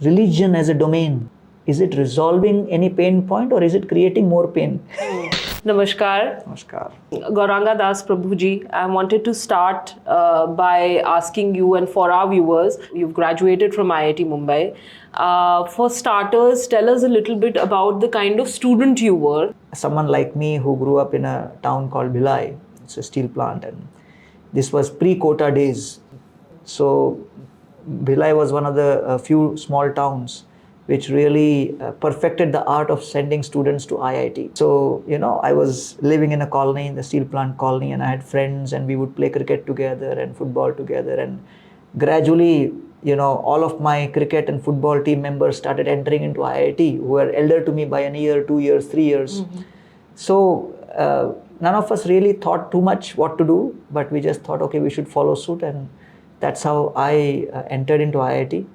religion as a domain, is it resolving any pain point or is it creating more pain? Namaskar. Namaskar. Gauranga Das Prabhuji, I wanted to start by asking you, and for our viewers, you've graduated from IIT Mumbai. For starters, tell us a little bit about the kind of student you were. Someone like me who grew up in a town called Bhilai, it's a steel plant, and this was pre-quota days. So Bhilai was one of the few small towns which really perfected the art of sending students to IIT. So, I was living in a colony, in the steel plant colony, and I had friends and we would play cricket together and football together. And gradually, all of my cricket and football team members started entering into IIT, who were elder to me by a year, 2 years, 3 years. So none of us really thought too much what to do, but we just thought, okay, we should follow suit. And that's how I entered into IIT.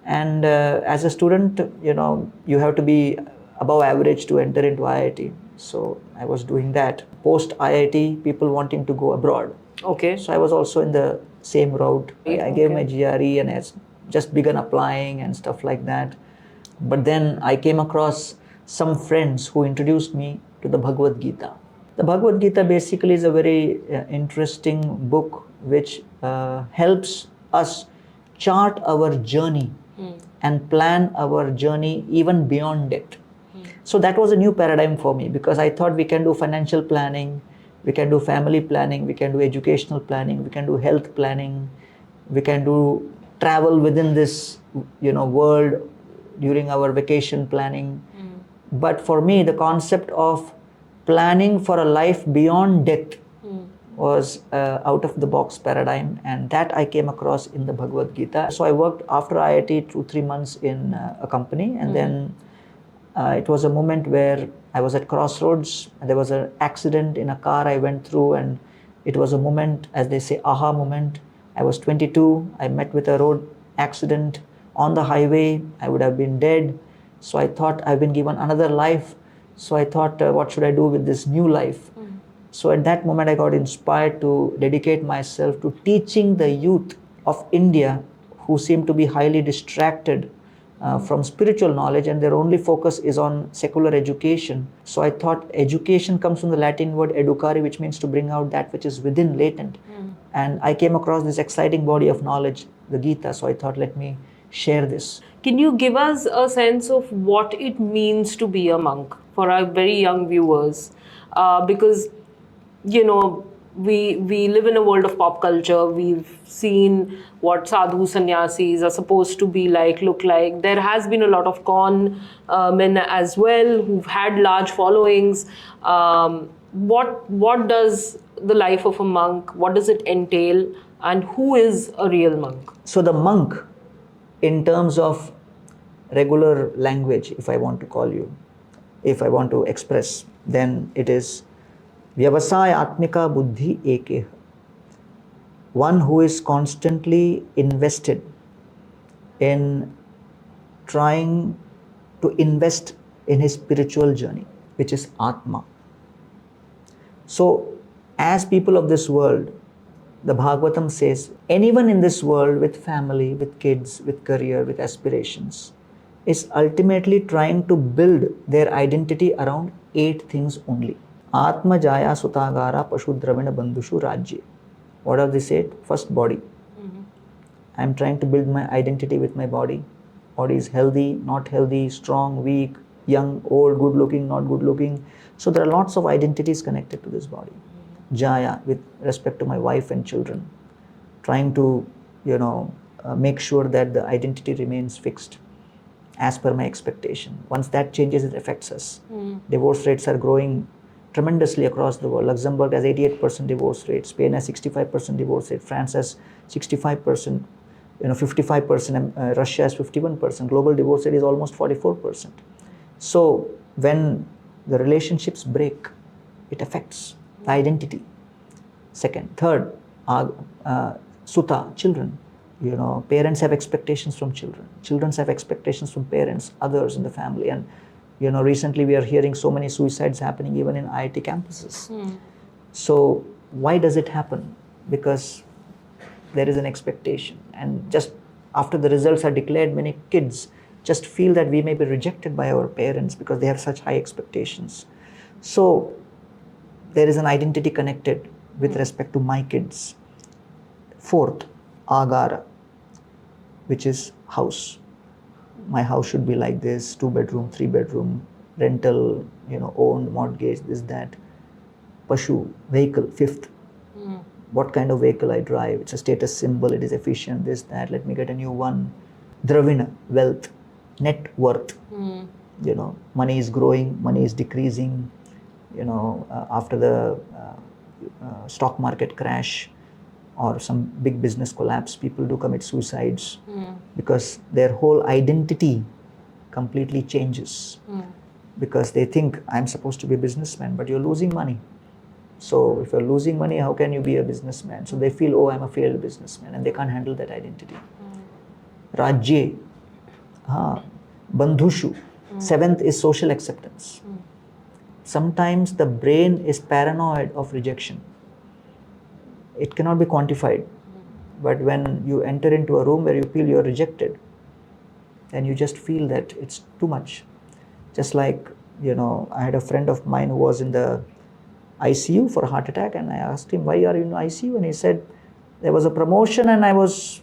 And as a student, you have to be above average to enter into IIT. So I was doing that. Post IIT, people wanting to go abroad. Okay. So I was also in the same route. I gave my GRE and I just begun applying and stuff like that. But then I came across some friends who introduced me to the Bhagavad Gita. The Bhagavad Gita basically is a very interesting book which helps us chart our journey and plan our journey even beyond it. So that was a new paradigm for me, because I thought we can do financial planning, we can do family planning, we can do educational planning, we can do health planning, we can do travel within this world during our vacation planning. But for me, the concept of planning for a life beyond death was out of the box paradigm, and that I came across in the Bhagavad Gita. So I worked after IIT 2-3 months in a company, and then it was a moment where I was at crossroads and there was an accident in a car I went through, and it was a moment, as they say, aha moment. I was 22, I met with a road accident on the highway, I would have been dead. So I thought I've been given another life. So I thought, what should I do with this new life? So at that moment, I got inspired to dedicate myself to teaching the youth of India, who seem to be highly distracted from spiritual knowledge, and their only focus is on secular education. So I thought education comes from the Latin word educare, which means to bring out that which is within, latent. And I came across this exciting body of knowledge, the Gita. So I thought, let me share this. Can you give us a sense of what it means to be a monk for our very young viewers? Because we live in a world of pop culture. We've seen what sadhu sannyasis are supposed to be like, look like. There has been a lot of con men as well who've had large followings. What does the life of a monk, what does it entail, and who is a real monk? So the monk, in terms of regular language, if I want to call you, if I want to express, then it is Vyavasaya Atmika Buddhi Eke. One who is constantly invested in trying to invest in his spiritual journey, which is Atma. So, as people of this world, the Bhagavatam says, anyone in this world with family, with kids, with career, with aspirations, is ultimately trying to build their identity around 8 things only. Atma Jaya Sutagara Pashudravina Bandhushu Rajye. What are these 8? First, body. I am trying to build my identity with my body. Body is healthy, not healthy, strong, weak, young, old, good looking, not good looking. So there are lots of identities connected to this body. Jaya, with respect to my wife and children, trying to make sure that the identity remains fixed as per my expectation. Once that changes, it affects us. Divorce rates are growing tremendously across the world. Luxembourg has 88% divorce rate, Spain has 65% divorce rate, France has 65%, 55%, Russia has 51%. Global divorce rate is almost 44%. So when the relationships break, it affects the identity. Second. Third, Sutta, children. Parents have expectations from children. Children have expectations from parents, others in the family. And recently we are hearing so many suicides happening even in IIT campuses. So why does it happen? Because there is an expectation. And just After the results are declared, many kids just feel that we may be rejected by our parents because they have such high expectations. So there is an identity connected with respect to my kids. Fourth, agara, which is house. My house should be like this, 2-bedroom, 3-bedroom, rental, owned, mortgage, this, that. Pashu, vehicle, fifth. What kind of vehicle I drive? It's a status symbol, it is efficient, this, that, let me get a new one. Dravina, wealth, net worth. Money is growing, money is decreasing. After the stock market crash or some big business collapse, people do commit suicides because their whole identity completely changes. Because they think, I'm supposed to be a businessman, but you're losing money. So if you're losing money, how can you be a businessman? So they feel, oh, I'm a failed businessman, and they can't handle that identity. Rajye, bandhushu. Seventh is social acceptance. Sometimes the brain is paranoid of rejection. It cannot be quantified. But when you enter into a room where you feel you're rejected, then you just feel that it's too much. Just like, I had a friend of mine who was in the ICU for a heart attack, and I asked him, why are you in ICU? And he said, there was a promotion and I was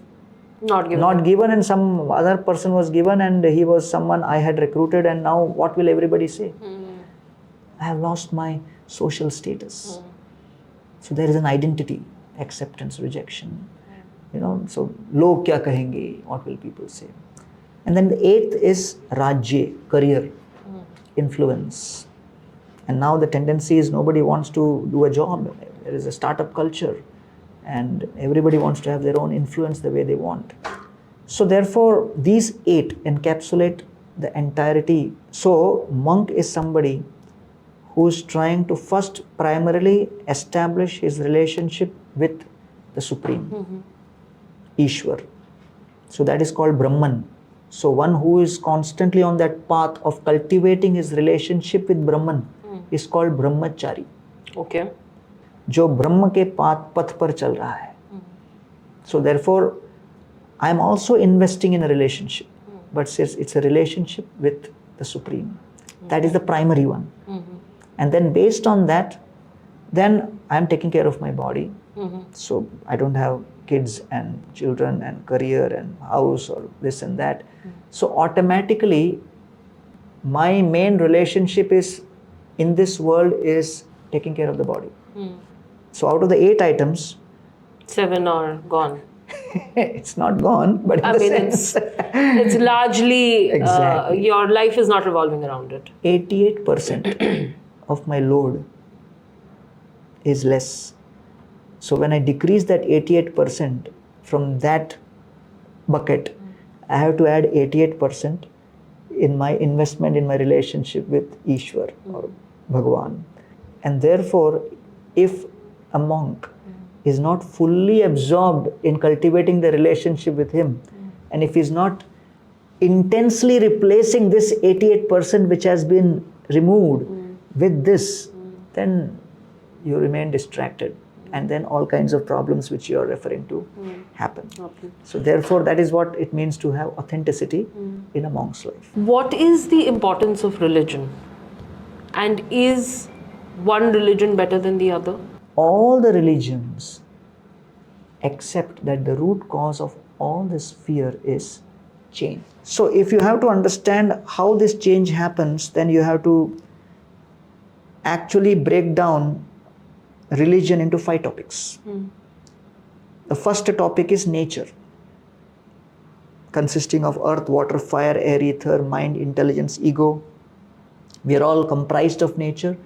not given, and some other person was given, and he was someone I had recruited, and now what will everybody say? I have lost my social status. So there is an identity, acceptance, rejection. So log kya kahenge, what will people say? And then the eighth is rajye, career, influence. And now the tendency is nobody wants to do a job. There is a startup culture, and everybody wants to have their own influence the way they want. So therefore, these 8 encapsulate the entirety. So monk is somebody who is trying to first primarily establish his relationship with the Supreme, Ishwar. So that is called Brahman. So one who is constantly on that path of cultivating his relationship with Brahman is called Brahmachari. Okay. जो ब्रह्म के पथ पर चल रहा है. So therefore, I am also investing in a relationship, but it's a relationship with the Supreme. That is the primary one. And then based on that, then I am taking care of my body. So I don't have kids and children and career and house or this and that. So automatically, my main relationship is in this world is taking care of the body. So out of the 8 items, 7 are gone. It's not gone, but in the sense, it's largely Exactly. Your life is not revolving around it. 88% of my load is less. So when I decrease that 88% from that bucket, I have to add 88% in my investment in my relationship with Ishwar or Bhagwan. And therefore, if a monk is not fully absorbed in cultivating the relationship with him, and if he's not intensely replacing this 88% which has been removed with this, then you remain distracted, and then all kinds of problems which you are referring to happen. So therefore, that is what it means to have authenticity in a monk's life. What is the importance of religion? And is one religion better than the other? All the religions accept that the root cause of all this fear is change. So if you have to understand how this change happens, then you have to actually break down religion into 5 topics. The first topic is nature, consisting of earth, water, fire, air, ether, mind, intelligence, ego. We are all comprised of nature.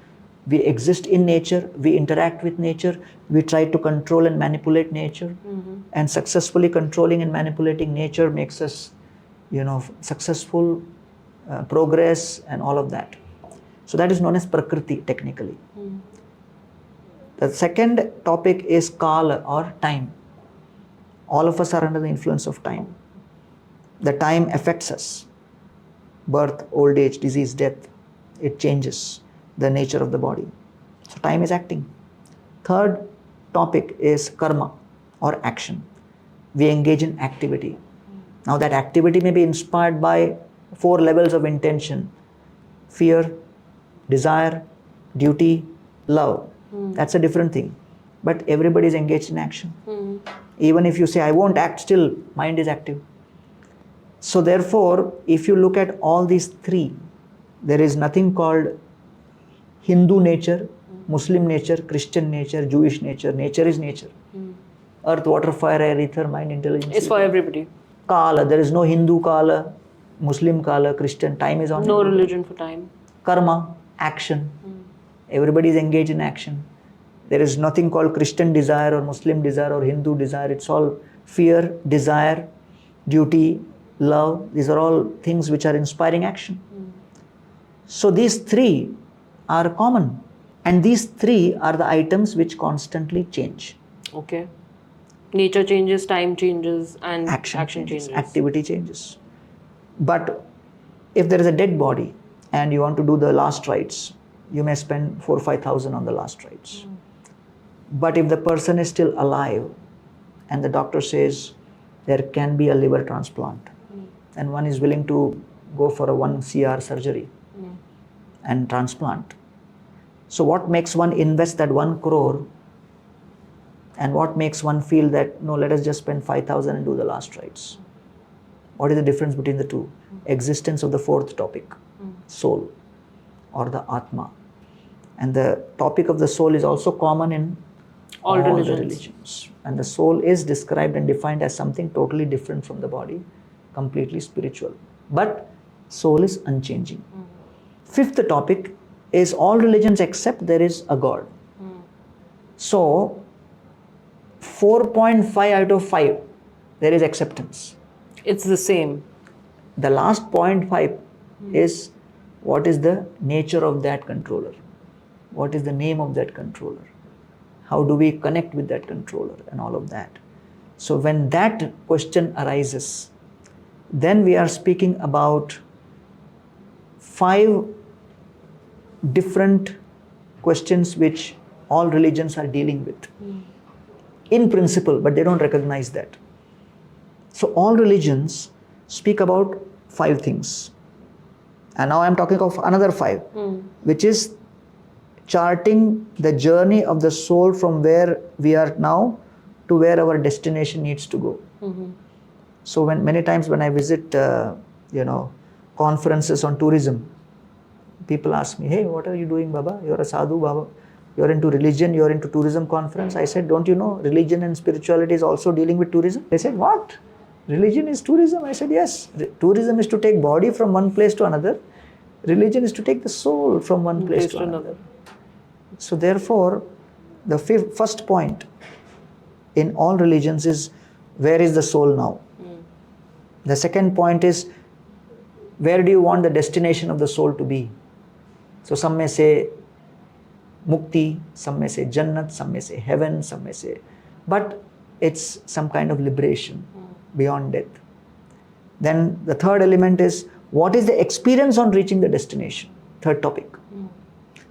We exist in nature, we interact with nature, we try to control and manipulate nature, and successfully controlling and manipulating nature makes us, successful, progress and all of that. So that is known as Prakriti technically. The second topic is Kala or time. All of us are under the influence of time. The time affects us. Birth, old age, disease, death, it changes the nature of the body. So time is acting. Third topic is karma or action. We engage in activity. Now that activity may be inspired by 4 levels of intention: fear, desire, duty, love. That's a different thing. But everybody is engaged in action. Even if you say, I won't act, still mind is active. So therefore, if you look at all these 3, there is nothing called Hindu nature, Muslim nature, Christian nature, Jewish nature. Nature is nature. Earth, water, fire, air, ether, mind, intelligence. It's for everybody. Kala, there is no Hindu Kala, Muslim Kala, Christian. Time is on. No religion for time. Karma, action. Everybody is engaged in action. There is nothing called Christian desire or Muslim desire or Hindu desire. It's all fear, desire, duty, love. These are all things which are inspiring action. So these 3 are common. And these 3 are the items which constantly change. Okay. Nature changes, time changes, and Action changes. Activity changes. But if there is a dead body and you want to do the last rites, you may spend 4,000 or 5,000 on the last rites. But if the person is still alive and the doctor says there can be a liver transplant and one is willing to go for a 1 CR surgery and transplant. So what makes one invest that 1 crore and what makes one feel that, no, let us just spend 5,000 and do the last rites? What is the difference between the 2? Existence of the 4th topic, soul or the Atma. And the topic of the soul is also common in all the religions. And the soul is described and defined as something totally different from the body, completely spiritual. But soul is unchanging. 5th topic is all religions except there is a God. So 4.5 out of 5, there is acceptance. It's the same. The last 0.5 is what is the nature of that controller? What is the name of that controller? How do we connect with that controller and all of that? So when that question arises, then we are speaking about 5 different questions which all religions are dealing with. In principle, but they don't recognize that. So all religions speak about 5 things. And now I'm talking of another 5, which is charting the journey of the soul from where we are now to where our destination needs to go. So many times when I visit, conferences on tourism, people ask me, hey, what are you doing, Baba? You're a sadhu, Baba. You're into religion, you're into tourism conference. I said, don't you know, religion and spirituality is also dealing with tourism? They said, what? Religion is tourism? I said, yes. Tourism is to take body from one place to another. Religion is to take the soul from one place to another. So therefore, the first point in all religions is, where is the soul now? The second point is, where do you want the destination of the soul to be? So some may say mukti, some may say jannat, some may say heaven, some may say, but it's some kind of liberation beyond death. Then the third element is, what is the experience on reaching the destination? Third topic.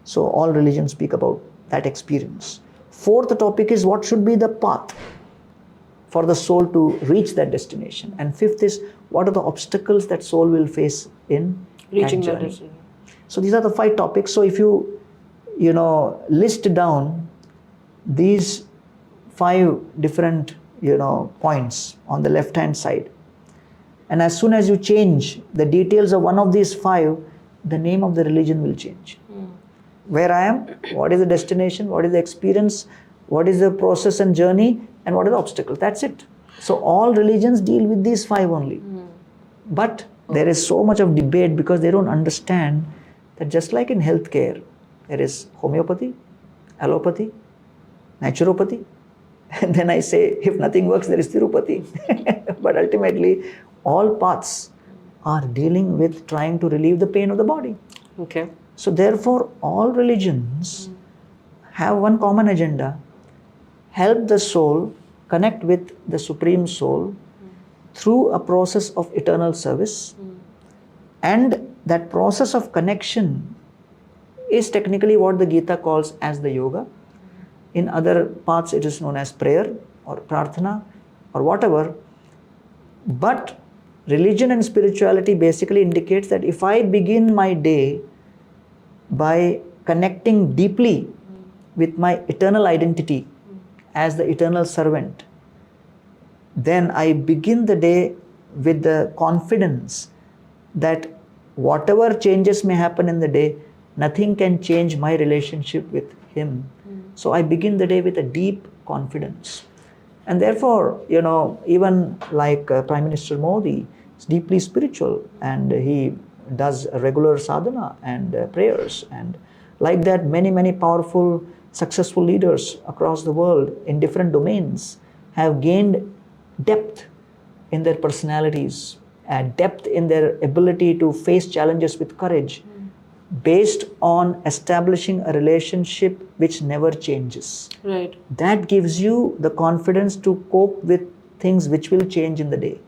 So all religions speak about that experience. Fourth topic is, what should be the path for the soul to reach that destination? And fifth is, what are the obstacles that soul will face in reaching that that journey? destination. So these are the 5 topics. So if you list down these 5 different points on the left hand side, and as soon as you change the details of one of these 5, the name of the religion will change. Where I am, what is the destination, what is the experience, what is the process and journey, and what are the obstacles. That's it. So all religions deal with these 5 only. But there is so much of debate because they don't understand that just like in healthcare, there is homeopathy, allopathy, naturopathy. And then I say, if nothing works, there is Tirupati. But ultimately, all paths are dealing with trying to relieve the pain of the body. Okay. So therefore, all religions have one common agenda: help the soul connect with the Supreme Soul through a process of eternal service. And that process of connection is technically what the Gita calls as the yoga. In other parts, it is known as prayer or prarthana or whatever. But Religion and spirituality basically indicates that if I begin my day by connecting deeply with my eternal identity as the eternal servant, then I begin the day with the confidence that whatever changes may happen in the day, nothing can change my relationship with Him. So I begin the day with a deep confidence. And therefore, even like Prime Minister Modi is deeply spiritual, and he does regular sadhana and prayers. And like that, many, many powerful, successful leaders across the world in different domains have gained depth in their personalities, depth in their ability to face challenges with courage, based on establishing a relationship which never changes. Right. That gives you the confidence to cope with things which will change in the day.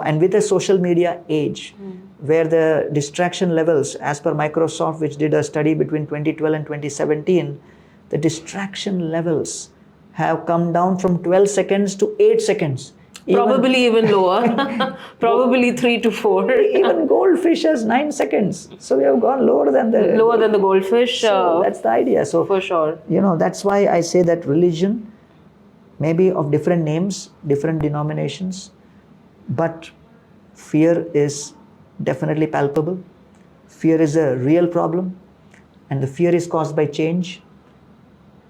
And with a social media age, where the distraction levels, as per Microsoft, which did a study between 2012 and 2017, the distraction levels have come down from 12 seconds to 8 seconds. Probably even lower. Probably 3 to 4. Even goldfish has 9 seconds. So we have gone lower than the goldfish. So that's the idea. So for sure. That's why I say that religion may be of different names, different denominations, but fear is definitely palpable. Fear is a real problem, and the fear is caused by change.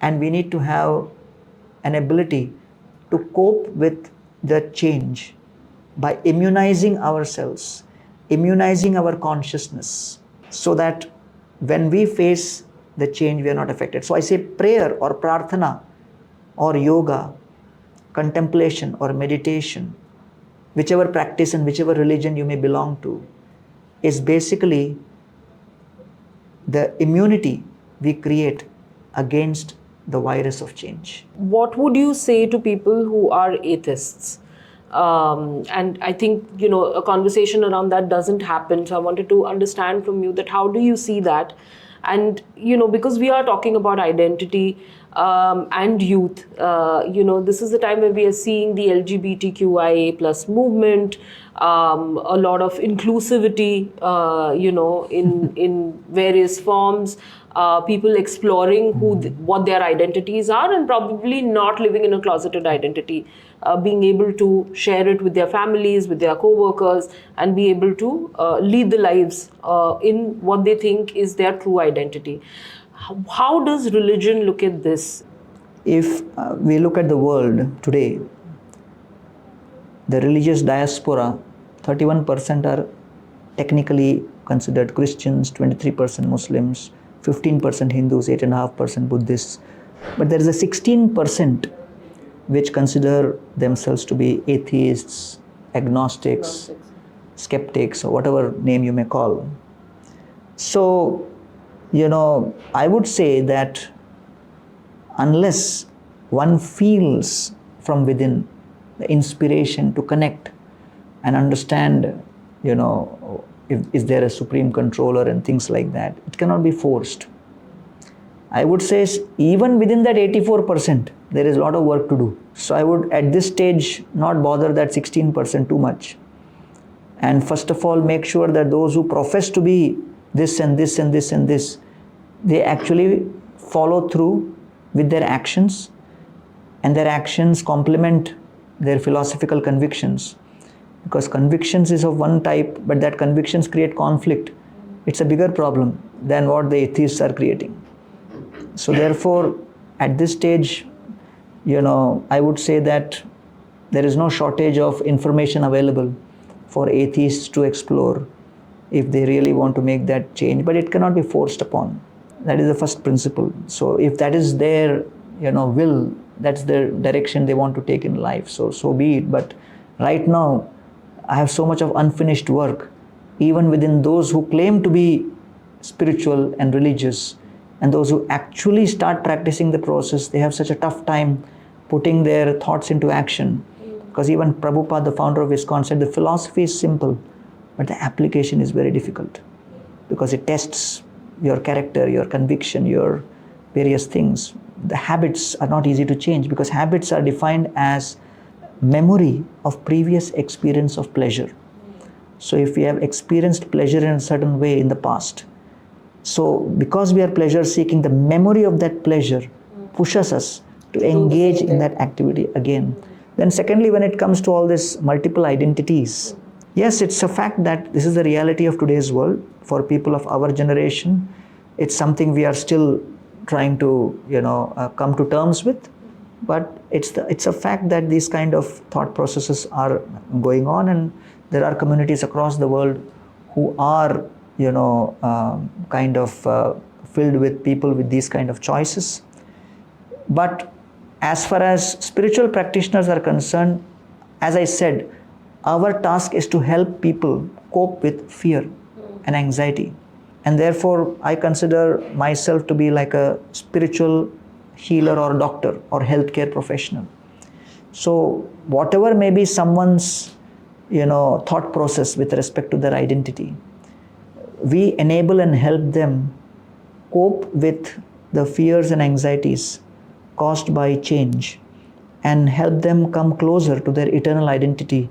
And we need to have an ability to cope with the change by immunizing ourselves, immunizing our consciousness, so that when we face the change, we are not affected. So I say prayer or prarthana or yoga, contemplation or meditation, whichever practice and whichever religion you may belong to, is basically the immunity we create against the virus of change. What would you say to people who are atheists? And I think, a conversation around that doesn't happen. So I wanted to understand from you that how do you see that? And, because we are talking about identity and youth, this is the time where we are seeing the LGBTQIA plus movement, a lot of inclusivity, in various forms. People exploring what their identities are, and probably not living in a closeted identity, being able to share it with their families, with their co-workers, and be able to lead the lives in what they think is their true identity. How does religion look at this? If we look at the world today, the religious diaspora, 31% are technically considered Christians, 23% Muslims, 15% Hindus, 8.5% Buddhists. But there is a 16% which consider themselves to be atheists, agnostics, skeptics, or whatever name you may call. So, I would say that unless one feels from within the inspiration to connect and understand, is there a supreme controller and things like that, it cannot be forced. I would say even within that 84%, there is a lot of work to do. So I would at this stage not bother that 16% too much. And first of all, make sure that those who profess to be this and this and this and this, they actually follow through with their actions, and their actions complement their philosophical convictions. Because convictions is of one type, but that convictions create conflict. It's a bigger problem than what the atheists are creating. So therefore, at this stage, I would say that there is no shortage of information available for atheists to explore if they really want to make that change, but it cannot be forced upon. That is the first principle. So if that is their, will, that's the direction they want to take in life, so be it. But right now, I have so much of unfinished work, even within those who claim to be spiritual and religious, and those who actually start practicing the process. They have such a tough time putting their thoughts into action. Because even Prabhupada, the founder of ISKCON, said the philosophy is simple, but the application is very difficult, because it tests your character, your conviction, your various things. The habits are not easy to change, because habits are defined as memory of previous experience of pleasure. So if we have experienced pleasure in a certain way in the past, so because we are pleasure seeking, the memory of that pleasure pushes us to engage in that activity again. Then secondly, when it comes to all these multiple identities, yes, it's a fact that this is the reality of today's world. For people of our generation, it's something we are still trying to, come to terms with. But it's a fact that these kind of thought processes are going on, and there are communities across the world who are, filled with people with these kind of choices. But as far as spiritual practitioners are concerned, as I said, our task is to help people cope with fear and anxiety. And therefore, I consider myself to be like a spiritual healer or doctor or healthcare professional. So whatever may be someone's, thought process with respect to their identity, we enable and help them cope with the fears and anxieties caused by change and help them come closer to their eternal identity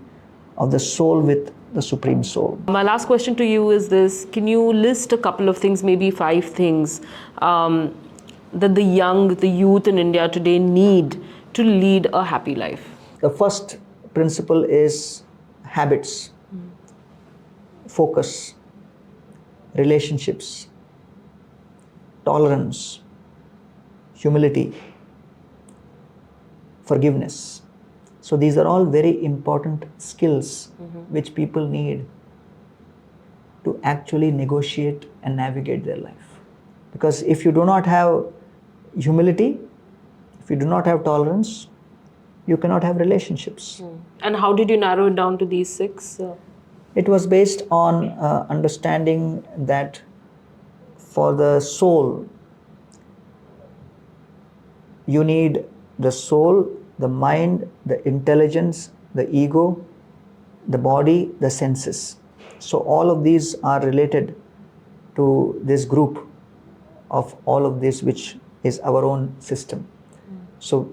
of the soul with the Supreme Soul. My last question to you is this: can you list a couple of things, maybe 5 things, that the youth in India today need to lead a happy life? The first principle is habits, focus, relationships, tolerance, humility, forgiveness. So these are all very important skills which people need to actually negotiate and navigate their life. Because if you do not have humility, if you do not have tolerance, you cannot have relationships. And how did you narrow it down to these 6? It was based on understanding that for the soul, you need the soul, the mind, the intelligence, the ego, the body, the senses. So all of these are related to this group of all of this, which is our own system. So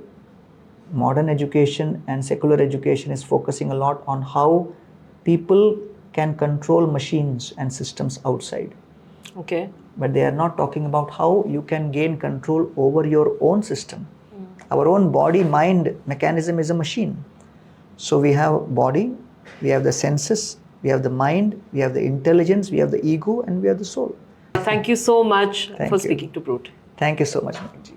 modern education and secular education is focusing a lot on how people can control machines and systems outside. Okay. But they are not talking about how you can gain control over your own system. Our own body-mind mechanism is a machine. So we have body, we have the senses, we have the mind, we have the intelligence, we have the ego, and we have the soul. Thank you so much Thank for you. speaking to Brut. Thank you so much, Manoj ji.